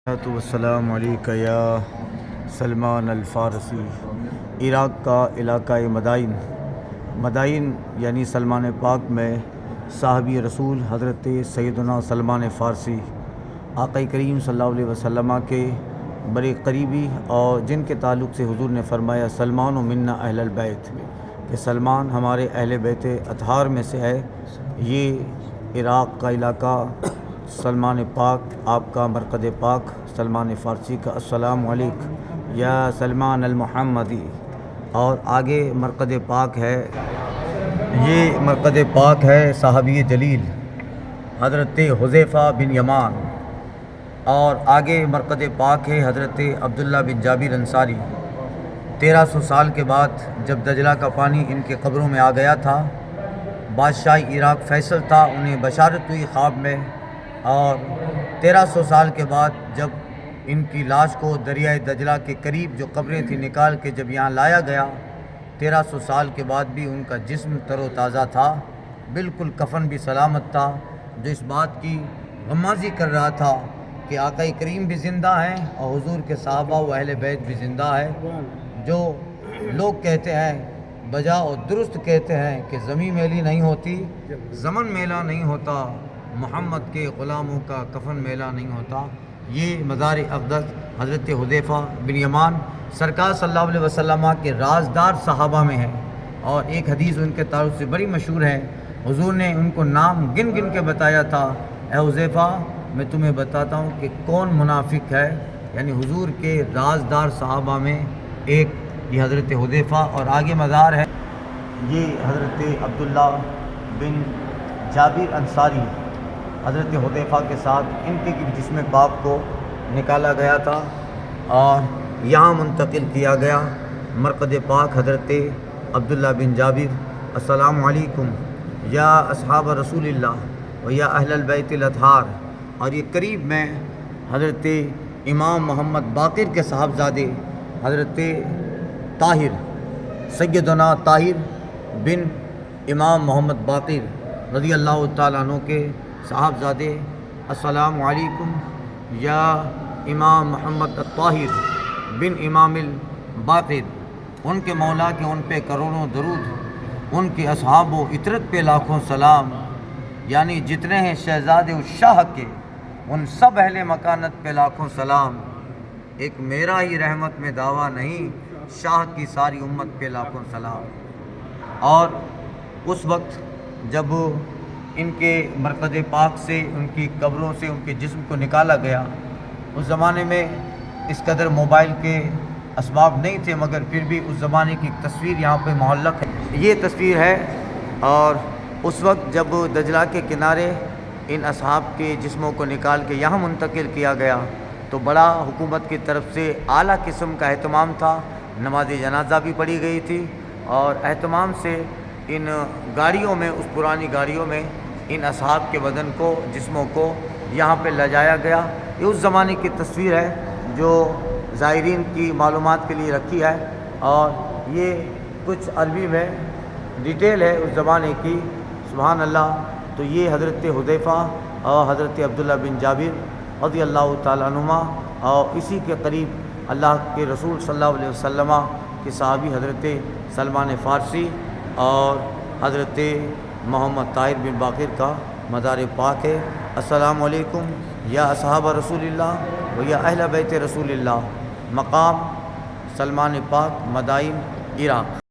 السلام علیکم یا سلمان الفارسی۔ عراق کا علاقہ مدائن یعنی سلمان پاک میں صحابی رسول حضرت سیدنا سلمان فارسی آقا کریم صلی اللہ علیہ وسلم کے بڑے قریبی اور جن کے تعلق سے حضور نے فرمایا سلمان و منا اہل البیت، کہ سلمان ہمارے اہل بیت اطہار میں سے ہے۔ یہ عراق کا علاقہ سلمان پاک، آپ کا مرقد پاک سلمان فارسی کا السلام علیکم یا سلمان المحمدی۔ اور آگے مرقد پاک ہے، یہ مرقد پاک ہے صحابی جلیل حضرت حذیفہ بن یمان، اور آگے مرقد پاک ہے حضرت عبداللہ بن جابر انصاری۔ 1300 سال کے بعد جب دجلہ کا پانی ان کے قبروں میں آ گیا تھا، بادشاہ عراق فیصل تھا، انہیں بشارت ہوئی خواب میں، اور 1300 سال کے بعد جب ان کی لاش کو دریائے دجلہ کے قریب جو قبریں تھیں نکال کے جب یہاں لایا گیا، 1300 سال کے بعد بھی ان کا جسم تر و تازہ تھا، بالکل کفن بھی سلامت تھا، جو اس بات کی غمازی کر رہا تھا کہ آقا کریم بھی زندہ ہیں اور حضور کے صحابہ و اہل بیت بھی زندہ ہے۔ جو لوگ کہتے ہیں بجا اور درست کہتے ہیں کہ زمین میلی نہیں ہوتی، زمن میلا نہیں ہوتا، محمد کے غلاموں کا کفن میلا نہیں ہوتا۔ یہ مزار اقدس حضرت حذیفہ بن یمان سرکار صلی اللہ علیہ وسلم کے رازدار صحابہ میں ہے، اور ایک حدیث ان کے تعلق سے بڑی مشہور ہے۔ حضور نے ان کو نام گن گن کے بتایا تھا، اے حذیفہ میں تمہیں بتاتا ہوں کہ کون منافق ہے، یعنی حضور کے رازدار صحابہ میں ایک یہ حضرت حذیفہ۔ اور آگے مزار ہے، یہ حضرت عبداللہ بن جابر انصاری حضرت حذیفہ کے ساتھ ان کے جسم پاک کو نکالا گیا تھا اور یہاں منتقل کیا گیا۔ مرقد پاک حضرت عبداللہ بن جابر، السلام علیکم یا اصحاب رسول اللہ و یا اہل البیت الاطہار۔ اور یہ قریب میں حضرت امام محمد باقر کے صاحبزادے حضرت طاہر، سیدنا طاہر بن امام محمد باقر رضی اللہ تعالیٰ عنہ کے صاحبزادے، السلام علیکم یا امام محمد الطاہر بن امام الباقر۔ ان کے مولا کے ان پہ کروڑوں درود، ان کے اصحاب و اطرت پہ لاکھوں سلام، یعنی جتنے ہیں شہزادے شاہ کے ان سب اہل مکانت پہ لاکھوں سلام۔ ایک میرا ہی رحمت میں دعویٰ نہیں، شاہ کی ساری امت پہ لاکھوں سلام۔ اور اس وقت جب ان کے مرقد پاک سے، ان کی قبروں سے ان کے جسم کو نکالا گیا، اس زمانے میں اس قدر موبائل کے اسباب نہیں تھے، مگر پھر بھی اس زمانے کی تصویر یہاں پہ معلق ہے، یہ تصویر ہے۔ اور اس وقت جب دجلہ کے کنارے ان اصحاب کے جسموں کو نکال کے یہاں منتقل کیا گیا تو بڑا حکومت کی طرف سے اعلیٰ قسم کا اہتمام تھا، نماز جنازہ بھی پڑھی گئی تھی، اور اہتمام سے ان گاڑیوں میں، اس پرانی گاڑیوں میں ان اصحاب کے بدن کو، جسموں کو یہاں پہ لے جایا گیا۔ یہ اس زمانے کی تصویر ہے جو زائرین کی معلومات کے لیے رکھی ہے، اور یہ کچھ عربی میں ڈیٹیل ہے اس زمانے کی، سبحان اللہ۔ تو یہ حضرت حذیفہ اور حضرت عبداللہ بن جابر رضی اللہ تعالیٰ عنہما، اور اسی کے قریب اللہ کے رسول صلی اللہ علیہ وسلم کے صحابی حضرت سلمان فارسی اور حضرت محمد طاہر بن باقر کا مزار پاک ہے۔ السلام علیکم یا اصحاب رسول اللہ و یا اہل بیت رسول اللہ، مقام سلمان پاک، مدائن، عراق۔